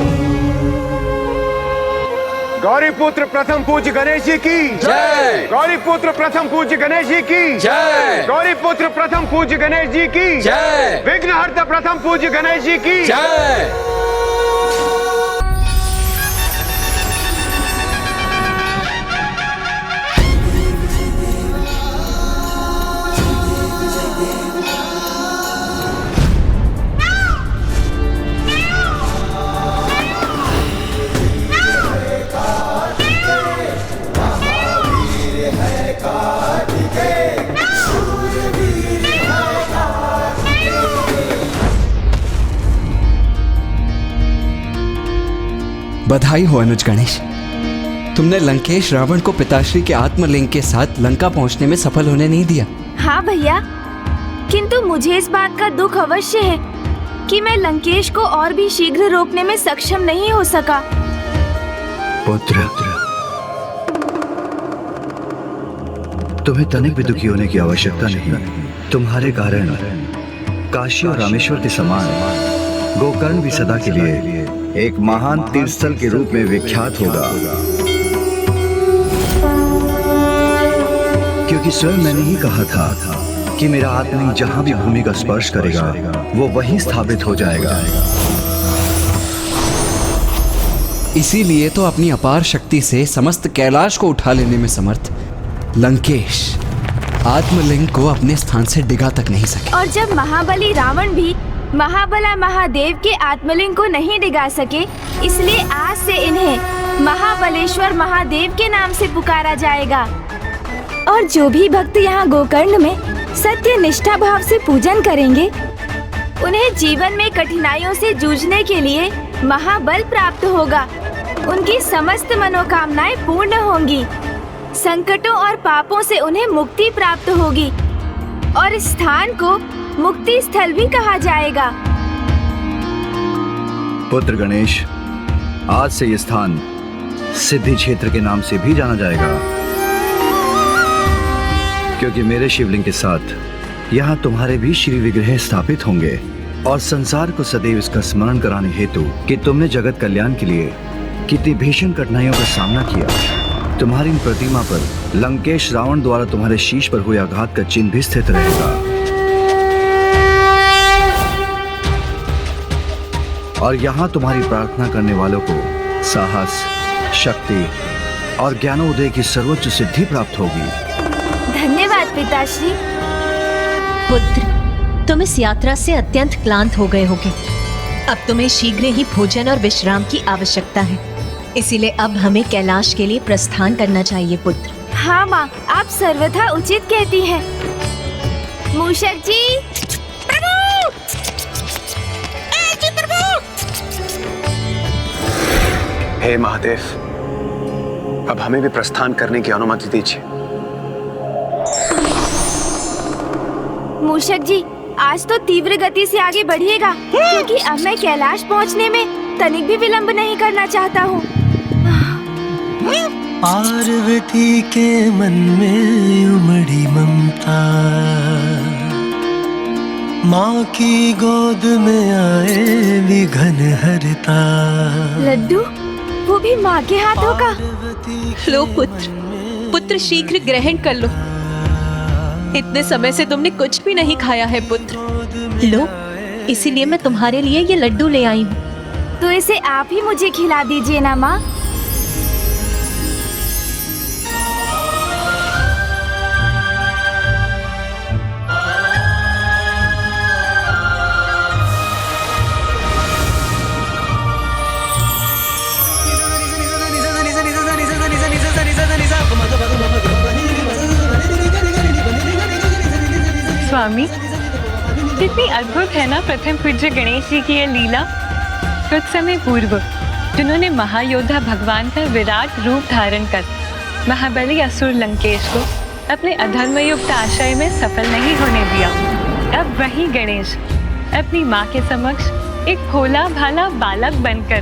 गौरी पुत्र प्रथम पूज्य गणेश जी की जय। गौरी पुत्र प्रथम पूज्य गणेश जी की जय। गौरी पुत्र प्रथम पूज्य गणेश जी की जय। विघ्नहर्ता प्रथम पूज्य गणेश जी की जय। बधाई हो अनुज गणेश। तुमने लंकेश रावण को पिताश्री के आत्मलिंग के साथ लंका पहुंचने में सफल होने नहीं दिया। हाँ भैया, किंतु मुझे इस बात का दुख अवश्य है कि मैं लंकेश को और भी शीघ्र रोकने में सक्षम नहीं हो सका। पुत्र, तुम्हें तनिक भी दुखी होने की आवश्यकता नहीं। तुम्हारे कारण काशी और रामेश्वर के समान गोकर्ण भी सदा के लिए एक महान तीर्थस्थल के रूप में विख्यात होगा, क्योंकि स्वयं मैंने ही कहा था कि मेरा आत्मा जहां भी भूमि का स्पर्श करेगा वो वहीं स्थापित हो जाएगा। इसीलिए तो अपनी अपार शक्ति से समस्त कैलाश को उठा लेने में समर्थ लंकेश आत्मलिंग को अपने स्थान से डिगा तक नहीं सके। और जब महाबली रावण भी महाबला महादेव के आत्मलिंग को नहीं डिगा सके, इसलिए आज से इन्हें महाबलेश्वर महादेव के नाम से पुकारा जाएगा। और जो भी भक्त यहाँ गोकर्ण में सत्य निष्ठा भाव से पूजन करेंगे, उन्हें जीवन में कठिनाइयों से जूझने के लिए महाबल प्राप्त होगा। उनकी समस्त मनोकामनाएं पूर्ण होंगी, संकटों और पापों से उन्हें मुक्ति प्राप्त होगी और इस स्थान को मुक्ति स्थल भी कहा जाएगा। पुत्र गणेश, आज से यह स्थान सिद्धि क्षेत्र के नाम से भी जाना जाएगा, क्योंकि मेरे शिवलिंग के साथ यहाँ तुम्हारे भी श्री विग्रह स्थापित होंगे और संसार को सदैव इसका स्मरण कराने हेतु कि तुमने जगत कल्याण के लिए कितनी भीषण कठिनाइयों का सामना किया। तुम्हारी इन प्रतिमा पर लंकेश रावण द्वारा तुम्हारे शीश पर हुए आघात का चिन्ह भी स्थित रहेगा। और यहाँ तुम्हारी प्रार्थना करने वालों को साहस, शक्ति और ज्ञानोदय की सर्वोच्च सिद्धि प्राप्त होगी। धन्यवाद पिताश्री। पुत्र, तुम इस यात्रा से अत्यंत क्लांत हो गए होगे। अब तुम्हें शीघ्र ही भोजन और विश्राम की आवश्यकता है, इसीलिए अब हमें कैलाश के लिए प्रस्थान करना चाहिए पुत्र। हाँ माँ, आप सर्वथा उचित कहती हैं। मूषक जी, प्रभु! प्रभु! हे महादेव, अब हमें भी प्रस्थान करने की अनुमति दीजिए। मूषक जी, आज तो तीव्र गति से आगे बढ़िएगा, क्योंकि अब मैं कैलाश पहुंचने में तनिक भी विलंब नहीं करना चाहता हूँ। पार्वती के मन में उमड़ी ममता, माँ की गोद में आए विघन हरता। लड्डू, वो भी माँ के हाथों का। लो पुत्र, पुत्र शीघ्र ग्रहण कर लो। इतने समय से तुमने कुछ भी नहीं खाया है पुत्र। लो, इसीलिए मैं तुम्हारे लिए ये लड्डू ले आई हूँ। तो इसे आप ही मुझे खिला दीजिए ना माँ। स्वामी, कितनी अद्भुत है ना प्रथम पूज्य गणेश जी की ये लीला। कुछ समय पूर्व जिन्होंने महायोद्धा भगवान का विराट रूप धारण कर महाबली असुर लंकेश को अपने अधर्मयुक्त आशय में सफल नहीं होने दिया, अब वही गणेश अपनी माँ के समक्ष एक भोला भाला बालक बनकर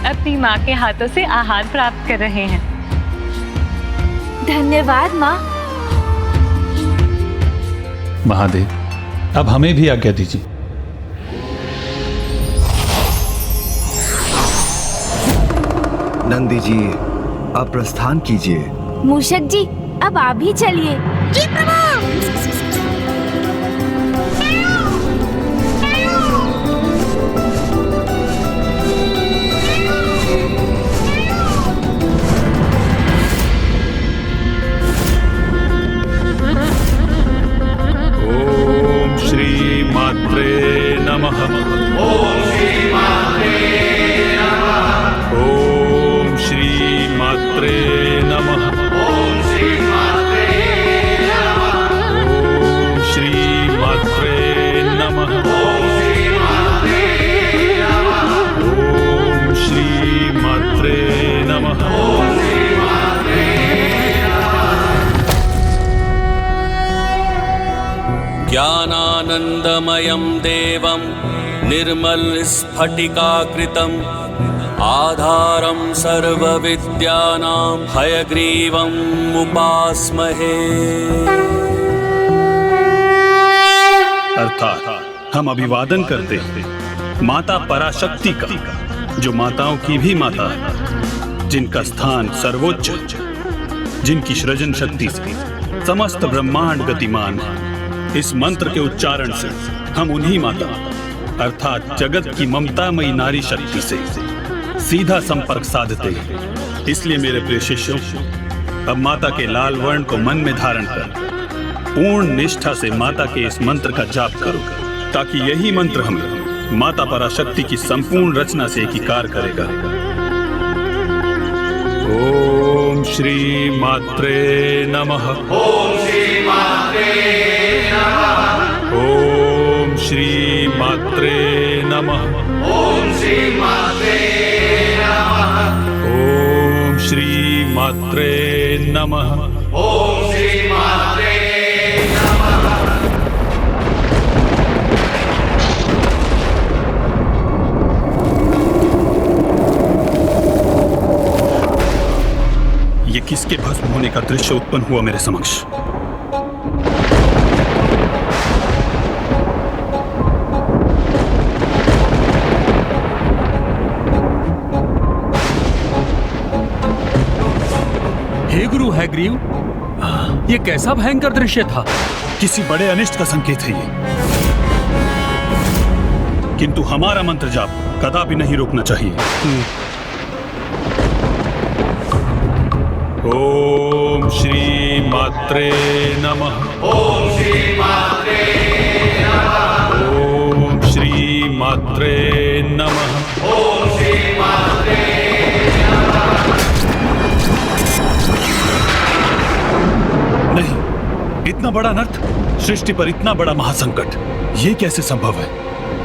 अपनी माँ के हाथों से आहार प्राप्त कर रहे हैं। धन्यवाद माँ। महादेव, अब हमें भी आज्ञा दीजिए। नंदी जी, आप प्रस्थान कीजिए। मूषक जी, अब आप भी चलिए। जी प्रभु। मात्रे नमः। ओम श्री मात्रे नमः। ओम श्री मात्रे नमः। ओम श्री मात्रे नमः। ओम श्री मात्रे नमः। ओम श्री मात्रे नमः। ओम श्री मात्रे नमः। ज्ञानानंदमयं देवं निर्मलस्फटिकाकृतम् आधारं सर्वविद्यानां हयग्रीवम् उपास्महे। अर्थात हम अभिवादन करते हैं माता पराशक्ति का, जो माताओं की भी माता है, जिनका स्थान सर्वोच्च, जिनकी सृजन शक्ति से समस्त ब्रह्मांड गतिमान है। इस मंत्र के उच्चारण से हम उन्हीं माता अर्थात जगत की ममतामयी नारी शक्ति से सीधा संपर्क साधते हैं। इसलिए मेरे प्रिय शिष्यों, अब माता के लाल वर्ण को मन में धारण कर पूर्ण निष्ठा से माता के इस मंत्र का जाप करो, ताकि यही मंत्र हमें माता पराशक्ति की संपूर्ण रचना से एकीकार करेगा। ओम श्री मात्रे नमः। ओम श्री मात्रे नमः। ओम श्री मात्रे नमः। ओम श्री मात्रे नमः। ओम श्री मात्रे नमः। ओम श्री मात्रे ये किसके भस्म होने का दृश्य उत्पन्न हुआ मेरे समक्ष? हे गुरु हैग्रीव, ये कैसा भयंकर दृश्य था? किसी बड़े अनिष्ट का संकेत है ये, किंतु हमारा मंत्र जाप कदापि नहीं रोकना चाहिए। ओम श्री मात्रे नमः। ओम श्री मात्रे नमः। ओम श्री मात्रे नमः। ओम श्री मात्रे नहीं, इतना बड़ा अनर्थ, सृष्टि पर इतना बड़ा महासंकट, ये कैसे संभव है?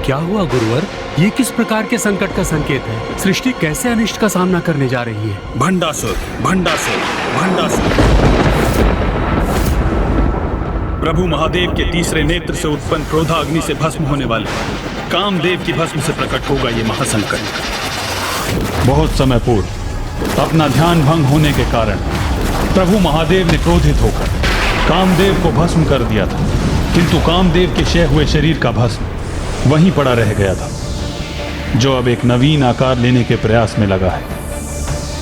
क्या हुआ गुरुवर? ये किस प्रकार के संकट का संकेत है? सृष्टि कैसे अनिष्ट का सामना करने जा रही है? भंडासुर, भंडासुर, भंडासुर। प्रभु महादेव के तीसरे नेत्र से उत्पन्न क्रोधाग्नि से भस्म होने वाले कामदेव की भस्म से प्रकट होगा ये महासंकट। बहुत समय पूर्व अपना ध्यान भंग होने के कारण प्रभु महादेव ने क्रोधित होकर कामदेव को भस्म कर दिया था, किंतु कामदेव के क्षय हुए शरीर का भस्म वहीं पड़ा रह गया था, जो अब एक नवीन आकार लेने के प्रयास में लगा है।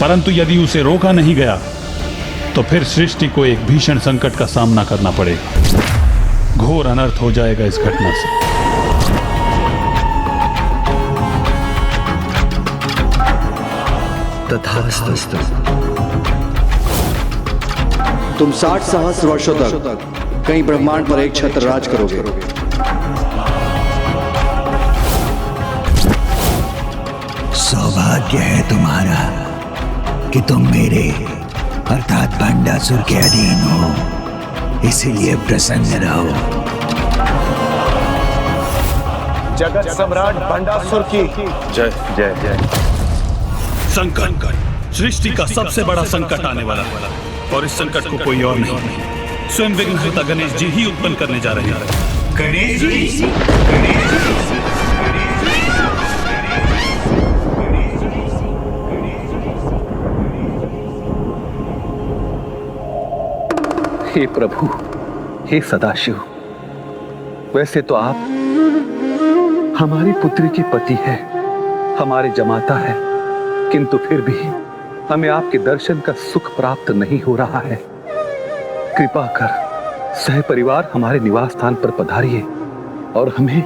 परंतु यदि उसे रोका नहीं गया तो फिर सृष्टि को एक भीषण संकट का सामना करना पड़ेगा। घोर अनर्थ हो जाएगा इस घटना से। तथास्तु। तुम 60 सहस्त्र वर्षों तक कई ब्रह्मांड पर एक छत्र राज करोगे। सौभाग्य है तुम्हारा कि तुम मेरे अर्थात भंडासुर के अधीन हो, इसीलिए प्रसन्न रहो। जगत सम्राट भंडासुर की जय जय जय। संकट, सृष्टि का सबसे बड़ा संकट आने वाला है, और इस संकट को कोई और नहीं, स्वयं विघ्नहर्ता गणेश जी ही उत्पन्न करने जा रहे हैं। गणेश जी, गणेश जी। हे प्रभु, हे सदाशिव, वैसे तो आप हमारी पुत्री की पति है, हमारे जमाता है, किंतु फिर भी हमें आपके दर्शन का सुख प्राप्त नहीं हो रहा है। कृपा कर सह परिवार हमारे निवास स्थान पर पधारिए और हमें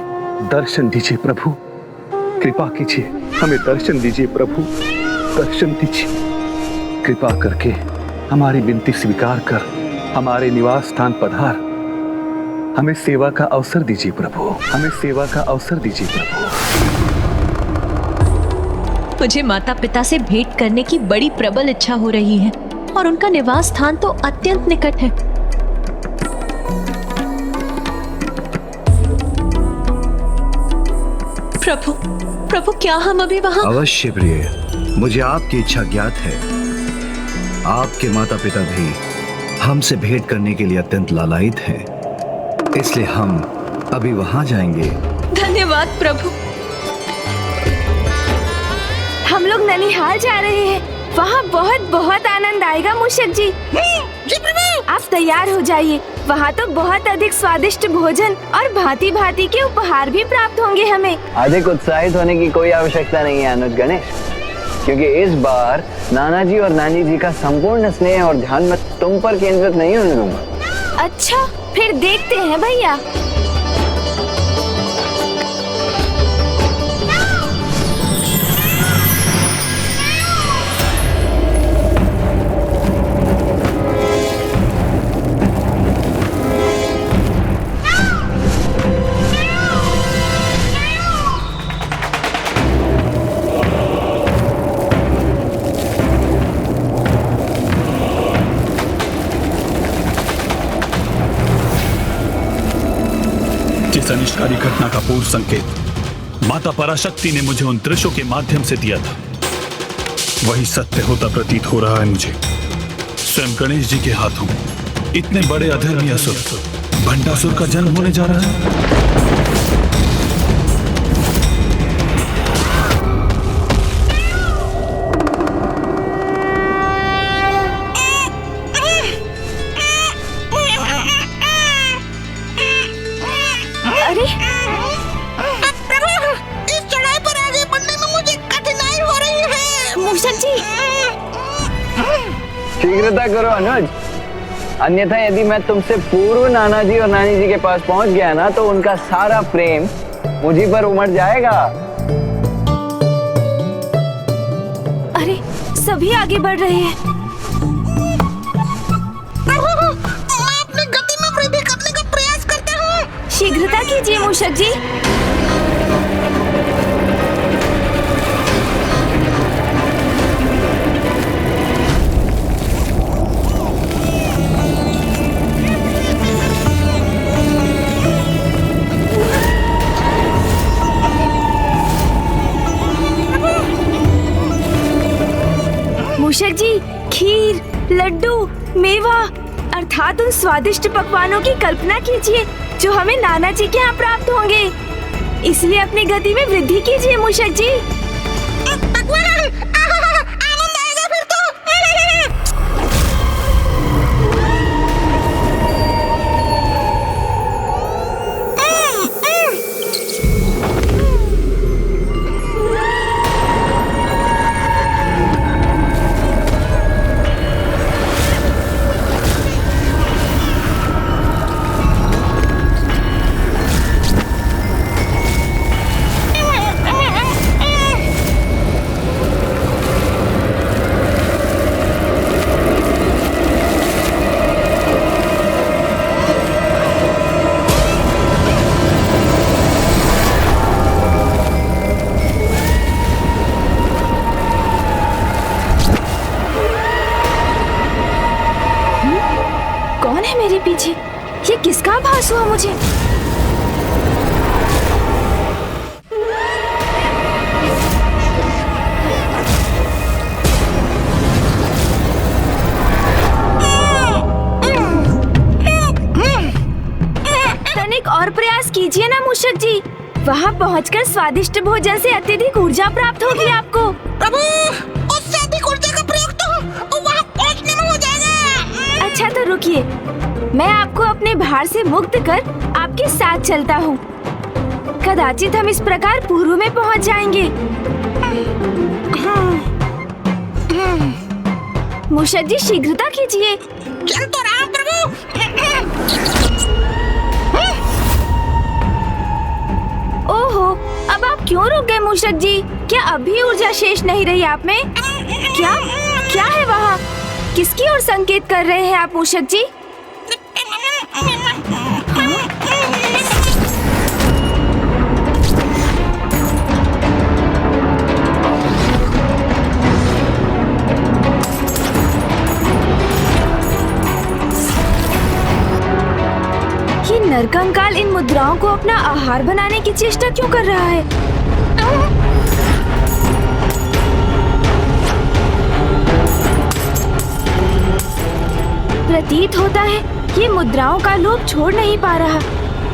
दर्शन दीजिए प्रभु। कृपा कीजिए, हमें दर्शन दीजिए प्रभु, दर्शन दीजिए। कृपा करके हमारी विनती स्वीकार कर हमारे निवास स्थान पधार, हमें सेवा का अवसर दीजिए प्रभु, हमें सेवा का अवसर दीजिए प्रभु। मुझे माता पिता से भेंट करने की बड़ी प्रबल इच्छा हो रही है, और उनका निवास स्थान तो अत्यंत निकट है। प्रभु, प्रभु क्या हम अभी वहाँ? अवश्य प्रिय, मुझे आपकी इच्छा ज्ञात है। आपके माता पिता भी हमसे भेंट करने के लिए अत्यंत लालायित हैं, इसलिए हम अभी वहां जाएंगे। धन्यवाद प्रभु। हम लोग ननिहाल जा रहे हैं, वहाँ बहुत बहुत आनंद आएगा मूषक जी। आप तैयार हो जाइए, वहाँ तो बहुत अधिक स्वादिष्ट भोजन और भांति भांति के उपहार भी प्राप्त होंगे हमें। अधिक उत्साहित होने की कोई आवश्यकता नहीं है अनुज गणेश, क्योंकि इस बार नाना जी और नानी जी का संपूर्ण स्नेह और ध्यान मैं तुम पर केंद्रित नहीं होने दूंगा। अच्छा, फिर देखते हैं भैया। जिस अनिष्टकारी घटना का पूर्व संकेत माता पराशक्ति ने मुझे उन दृश्यों के माध्यम से दिया था, वही सत्य होता प्रतीत हो रहा है मुझे। स्वयं गणेश जी के हाथों इतने बड़े अधर्मी असुर भंडासुर का जन्म होने जा रहा है। शीघ्रता करो अनुज, अन्यथा यदि मैं तुमसे पूर्व नाना जी और नानी जी के पास पहुंच गया ना, तो उनका सारा प्रेम मुझी पर उमड़ जाएगा। अरे सभी आगे बढ़ रहे हैं। मैं अपनी गति में वृद्धि करने का प्रयास करता हूँ। शीघ्रता कीजिए मूषक जी। मूषक जी, खीर, लड्डू, मेवा अर्थात उन स्वादिष्ट पकवानों की कल्पना कीजिए जो हमें नाना जी के यहाँ प्राप्त होंगे। इसलिए अपनी गति में वृद्धि कीजिए मूषक जी। आनंद आएगा फिर तो। पीछे ये किसका आभास हुआ मुझे? तनिक और प्रयास कीजिए ना मूषक जी, वहाँ पहुँचकर स्वादिष्ट भोजन से अत्यधिक ऊर्जा प्राप्त होगी आपको। प्रभु, उससे अधिक ऊर्जा का प्रयोग तो वहाँ पहुँचने में हो जाएगा। अच्छा तो रुकिए, मैं आपको अपने भार से मुक्त कर आपके साथ चलता हूँ। कदाचित हम इस प्रकार पूर्व में पहुँच जाएंगे। मूषक जी शीघ्रता कीजिए। चल तो रहा प्रभु। ओहो, अब आप क्यों रुक गए मूषक जी? क्या अभी ऊर्जा शेष नहीं रही आप में? क्या क्या है वहाँ? किसकी ओर संकेत कर रहे हैं आप मूषक जी? ये नरकंकाल इन मुद्राओं को अपना आहार बनाने की चेष्टा क्यों कर रहा है? प्रतीत होता है ये मुद्राओं का लोभ छोड़ नहीं पा रहा।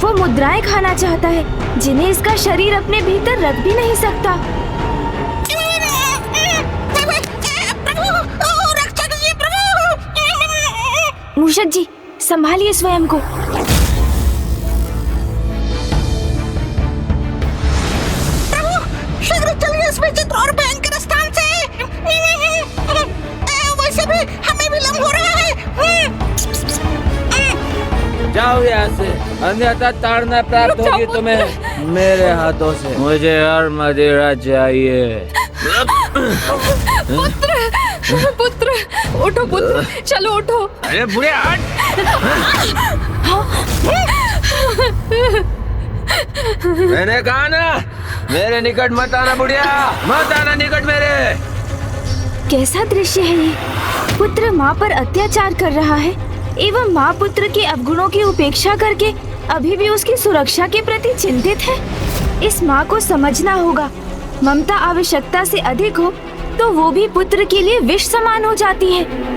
वो मुद्राएं खाना चाहता है जिन्हें इसका शरीर अपने भीतर रख भी नहीं सकता। मूषक जी, संभालिए स्वयं को। शीघ्र चलिए इस विचित्र और भयंकर स्थान से। वैसे भी हमें विलंब हो रहा है। जाओ यहाँ से, अन्यथा ताड़ना प्राप्त होगी तुम्हें मेरे हाथों से। मुझे और मदिरा चाहिए। पुत्र, उठो पुत्र, चलो उठो। अरे बुढ़े हट। मैंने कहा ना, मेरे निकट मत आना बुढ़िया, मत आना निकट मेरे। कैसा दृश्य है ये? पुत्र माँ पर अत्याचार कर रहा है एवं माँ पुत्र के अवगुणों की उपेक्षा करके अभी भी उसकी सुरक्षा के प्रति चिंतित है। इस माँ को समझना होगा, ममता आवश्यकता से अधिक हो तो वो भी पुत्र के लिए विष समान हो जाती है।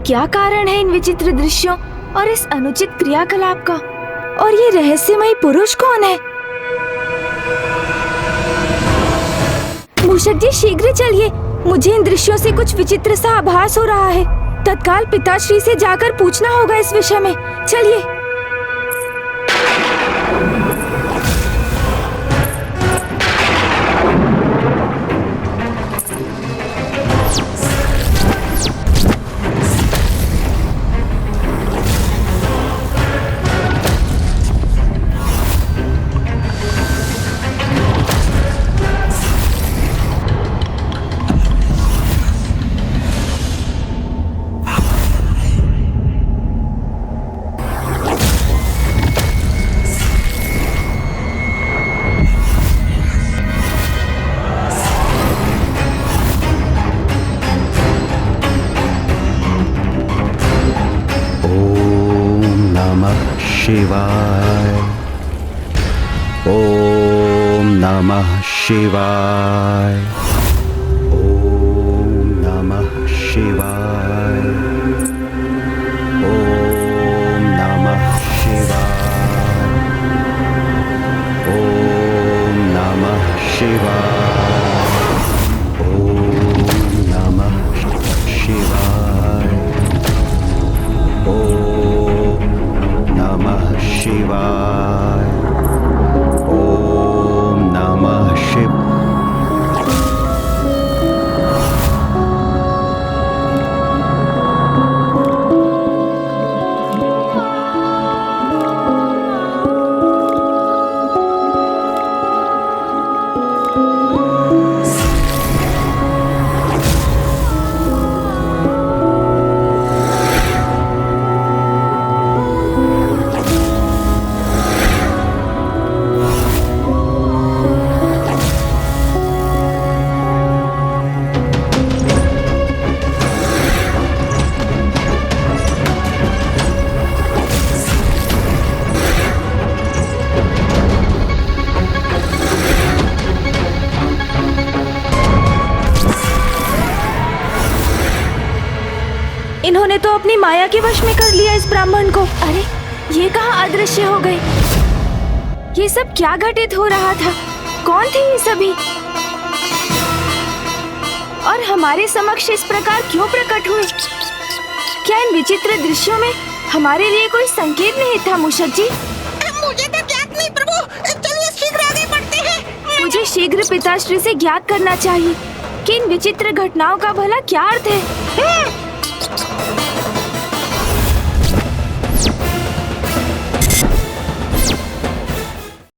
क्या कारण है इन विचित्र दृश्यों और इस अनुचित क्रियाकलाप का? और ये रहस्यमयी पुरुष कौन है? मूषक जी, शीघ्र चलिए, मुझे इन दृश्यों से कुछ विचित्र सा आभास हो रहा है। तत्काल पिताश्री से जाकर पूछना होगा इस विषय में। चलिए। शिवाय। ओम नमः शिवाय। ओम नमः शिवाय। ओम नमः शिवाय। ओम नमः शिवाय। ओम नमः शिवाय। ओम नमः शिवाय। ओम नमः शिव। इन्होंने तो अपनी माया के वश में कर लिया इस ब्राह्मण को। अरे, ये कहाँ अदृश्य हो गए? ये सब क्या घटित हो रहा था? कौन थे ये सभी? और हमारे समक्ष इस प्रकार क्यों प्रकट हुए? क्या इन विचित्र दृश्यों में हमारे लिए कोई संकेत नहीं था मूषक जी? मुझे तो ज्ञात नहीं प्रभु, चलिए शीघ्र आगे बढ़ते हैं। मुझे शीघ्र पिताश्री से ज्ञात करना चाहिए कि इन विचित्र घटनाओं का भला क्या अर्थ है।